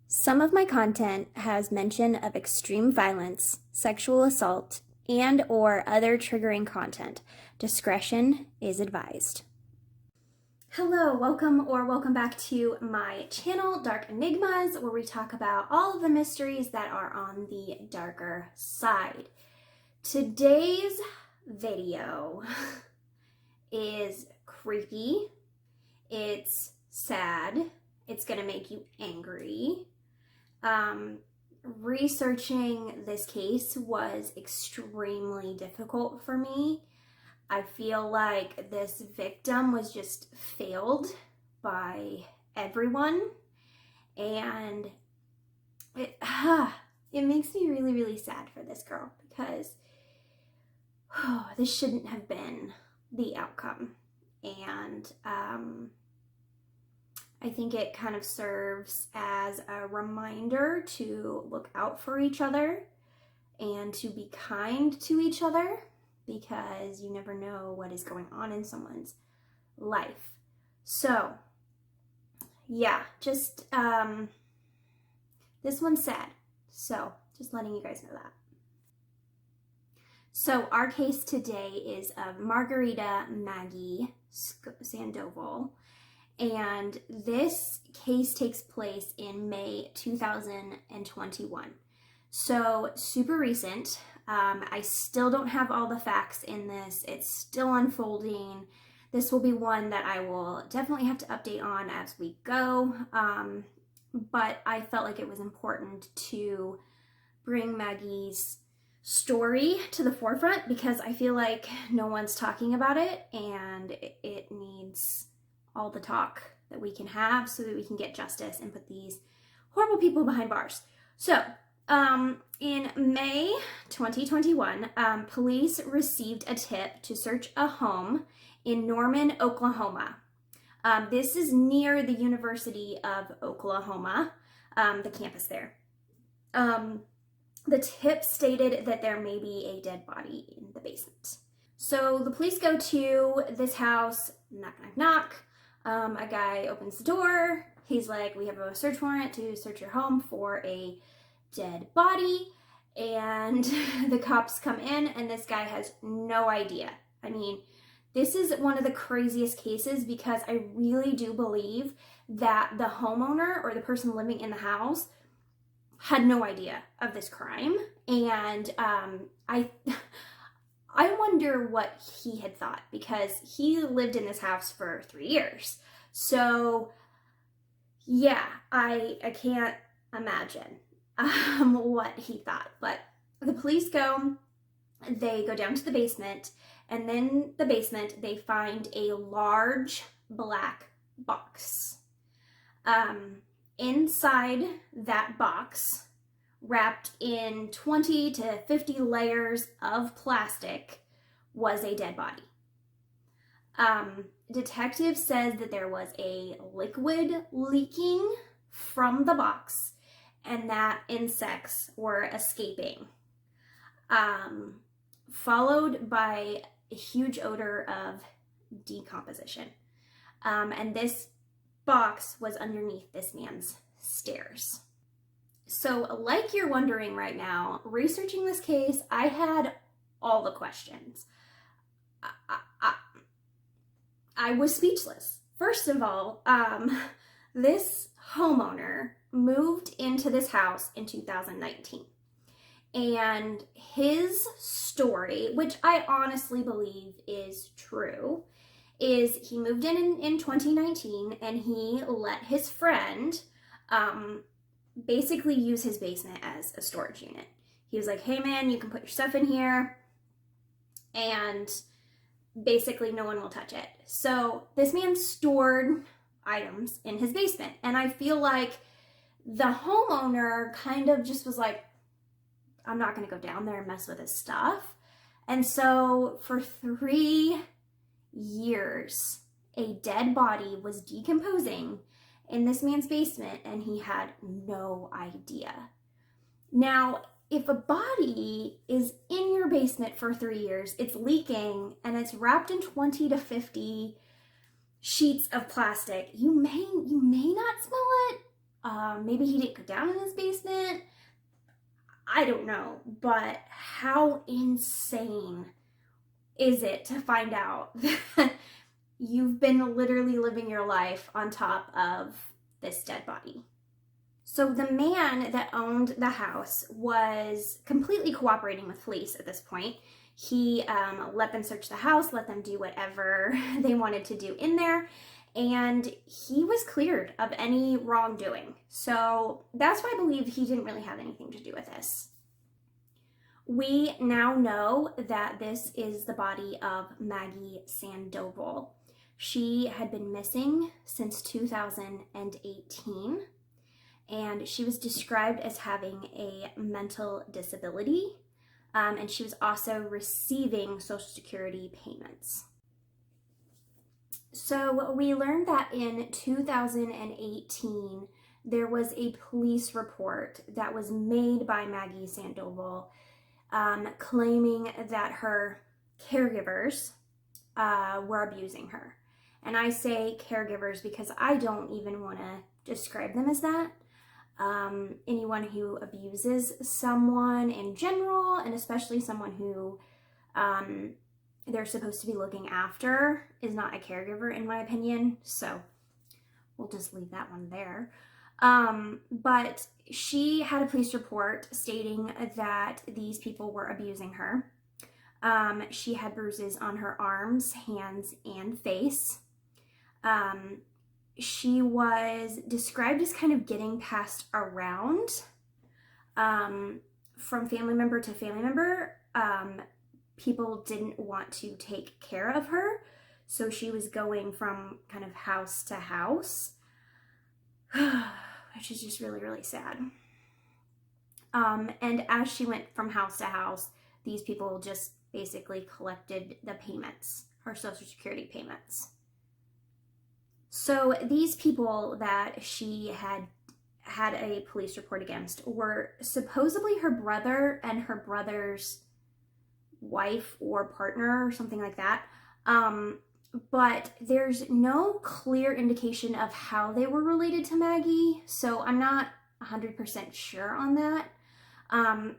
Some of my content has mention of extreme violence, sexual assault, and/or other triggering content. Discretion is advised. Hello, welcome back to my channel, Dark Enigmas, where we talk about all of the mysteries that are on the darker side. Today's video is creepy, it's sad, it's gonna make you angry. Researching this case was extremely difficult for me. I feel like this victim was just failed by everyone, and it makes me really, really sad for this girl because this shouldn't have been the outcome. And I think it kind of serves as a reminder to look out for each other and to be kind to each other, because you never know what is going on in someone's life. So yeah, just this one's sad, so just letting you guys know that. So our case today is of Margarita Maggie Sandoval, and this case takes place in May 2021. So super recent. I still don't have all the facts in this. It's still unfolding. This will be one that I will definitely have to update on as we go. But I felt like it was important to bring Maggie's story to the forefront because I feel like no one's talking about it, and it needs all the talk that we can have so that we can get justice and put these horrible people behind bars. So, in May 2021, police received a tip to search a home in Norman, Oklahoma. This is near the University of Oklahoma, the campus there. The tip stated that there may be a dead body in the basement. So the police go to this house, knock, knock, knock. A guy opens the door. He's like, we have a search warrant to search your home for a dead body. And the cops come in, and this guy has no idea. I mean, this is one of the craziest cases because I really do believe that the homeowner or the person living in the house had no idea of this crime. And I wonder what he had thought, because he lived in this house for 3 years. So yeah, I can't imagine what he thought. But the police go down to the basement, and then the basement, they find a large black box. Inside that box, wrapped in 20 to 50 layers of plastic, was a dead body. Detective says that there was a liquid leaking from the box and that insects were escaping, followed by a huge odor of decomposition. And this box was underneath this man's stairs. So like you're wondering right now, researching this case, I had all the questions. I was speechless. First of all, this homeowner moved into this house in 2019. And his story, which I honestly believe is true, is he moved in 2019, and he let his friend basically use his basement as a storage unit. He was like, hey man, you can put your stuff in here, and basically no one will touch it. So this man stored items in his basement, and I feel like the homeowner kind of just was like, I'm not going to go down there and mess with his stuff. And so for 3 years, a dead body was decomposing in this man's basement, and he had no idea. Now, if a body is in your basement for 3 years. It's leaking and it's wrapped in 20 to 50 sheets of plastic. You may not smell it. Maybe he didn't go down in his basement. I don't know, but how insane is it to find out that you've been literally living your life on top of this dead body? So the man that owned the house was completely cooperating with police at this point. He let them search the house, let them do whatever they wanted to do in there, and he was cleared of any wrongdoing. So that's why I believe he didn't really have anything to do with this. We now know that this is the body of Maggie Sandoval. She had been missing since 2018, and she was described as having a mental disability, and she was also receiving Social Security payments. So we learned that in 2018, there was a police report that was made by Maggie Sandoval claiming that her caregivers were abusing her. And I say caregivers because I don't even want to describe them as that. Anyone who abuses someone in general, and especially someone who they're supposed to be looking after, is not a caregiver in my opinion. So we'll just leave that one there. But she had a police report stating that these people were abusing her. She had bruises on her arms, hands, and face. She was described as kind of getting passed around from family member to family member. People didn't want to take care of her, so she was going from kind of house to house, which is just really, really sad. And as she went from house to house, these people just basically collected the payments, her Social Security payments. So these people that she had a police report against were supposedly her brother and her brother's wife or partner or something like that. But there's no clear indication of how they were related to Maggie, so I'm not 100% sure on that.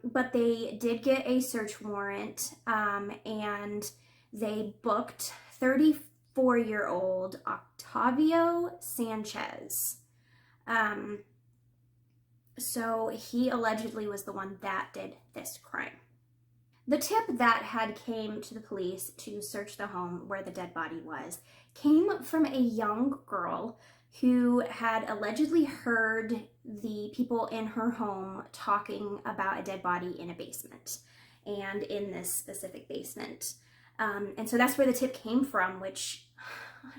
But they did get a search warrant, and they booked 34-year-old Octavio Sanchez. So he allegedly was the one that did this crime. The tip that had came to the police to search the home where the dead body was came from a young girl who had allegedly heard the people in her home talking about a dead body in a basement, and in this specific basement. And so that's where the tip came from, which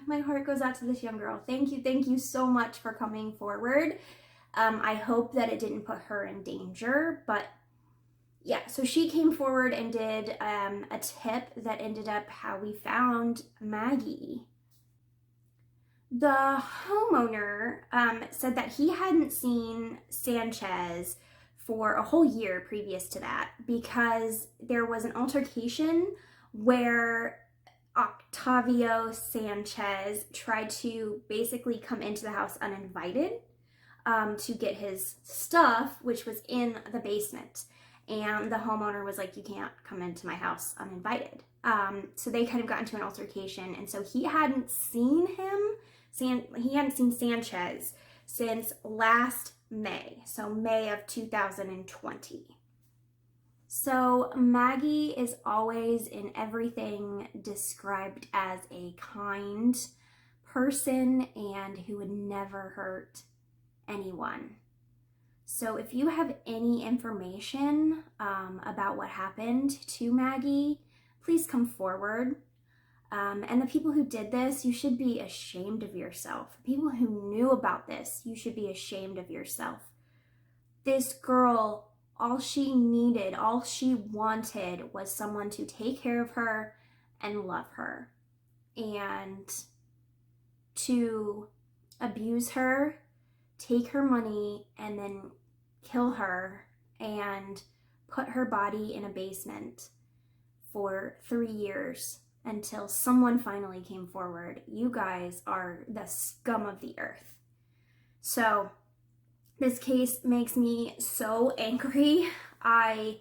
my heart goes out to this young girl. Thank you so much for coming forward. I hope that it didn't put her in danger, but yeah, so she came forward and did a tip that ended up how we found Maggie. The homeowner said that he hadn't seen Sanchez for a whole year previous to that because there was an altercation where Octavio Sanchez tried to basically come into the house uninvited to get his stuff, which was in the basement. And the homeowner was like, you can't come into my house uninvited. So they kind of got into an altercation. And so he hadn't seen Sanchez since last May. So May of 2020. So Maggie is always in everything described as a kind person and who would never hurt anyone. So if you have any information about what happened to Maggie, please come forward. And the people who did this, you should be ashamed of yourself. People who knew about this, you should be ashamed of yourself. This girl, all she needed, all she wanted was someone to take care of her and love her. And to abuse her, take her money, and then kill her and put her body in a basement for 3 years until someone finally came forward. You guys are the scum of the earth. So this case makes me so angry. I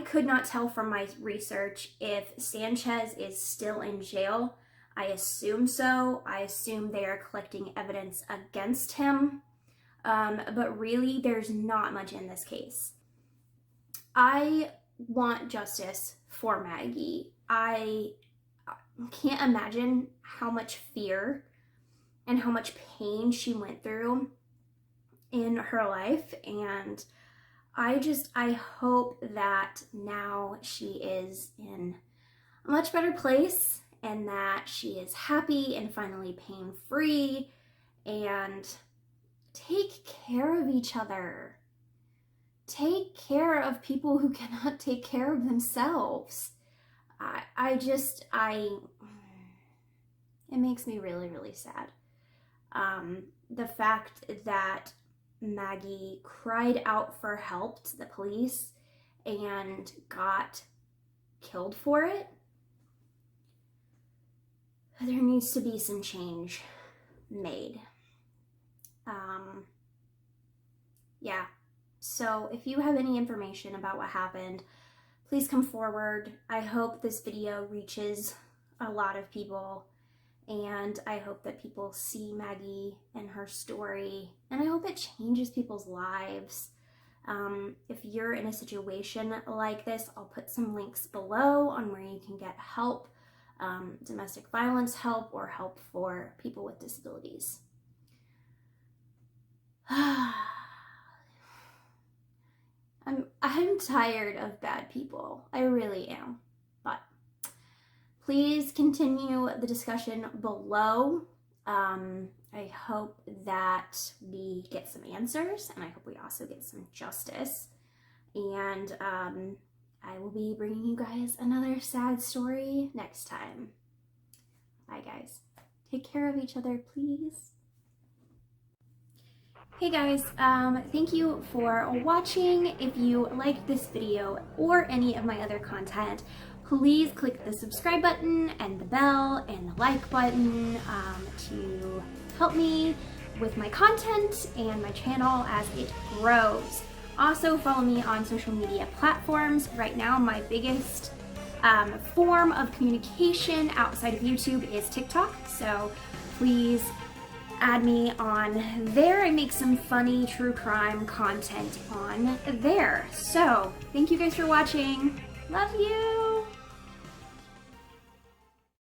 could not tell from my research if Sanchez is still in jail. I assume so. I assume they are collecting evidence against him. But really, there's not much in this case. I want justice for Maggie. I can't imagine how much fear and how much pain she went through in her life, and I hope that now she is in a much better place and that she is happy and finally pain-free, and take care of each other. Take care of people who cannot take care of themselves. It makes me really, really sad. The fact that Maggie cried out for help to the police and got killed for it. There needs to be some change made. Yeah. So if you have any information about what happened, please come forward. I hope this video reaches a lot of people, and I hope that people see Maggie and her story, and I hope it changes people's lives. If you're in a situation like this, I'll put some links below on where you can get help, domestic violence help, or help for people with disabilities. I'm tired of bad people. I really am. But please continue the discussion below. I hope that we get some answers, and I hope we also get some justice. And I will be bringing you guys another sad story next time. Bye, guys. Take care of each other, please. Hey guys, thank you for watching. If you liked this video or any of my other content, please click the subscribe button and the bell and the like button to help me with my content and my channel as it grows. Also follow me on social media platforms. Right now, my biggest form of communication outside of YouTube is TikTok, so please add me on there. I make some funny true crime content on there. So, thank you guys for watching. Love you!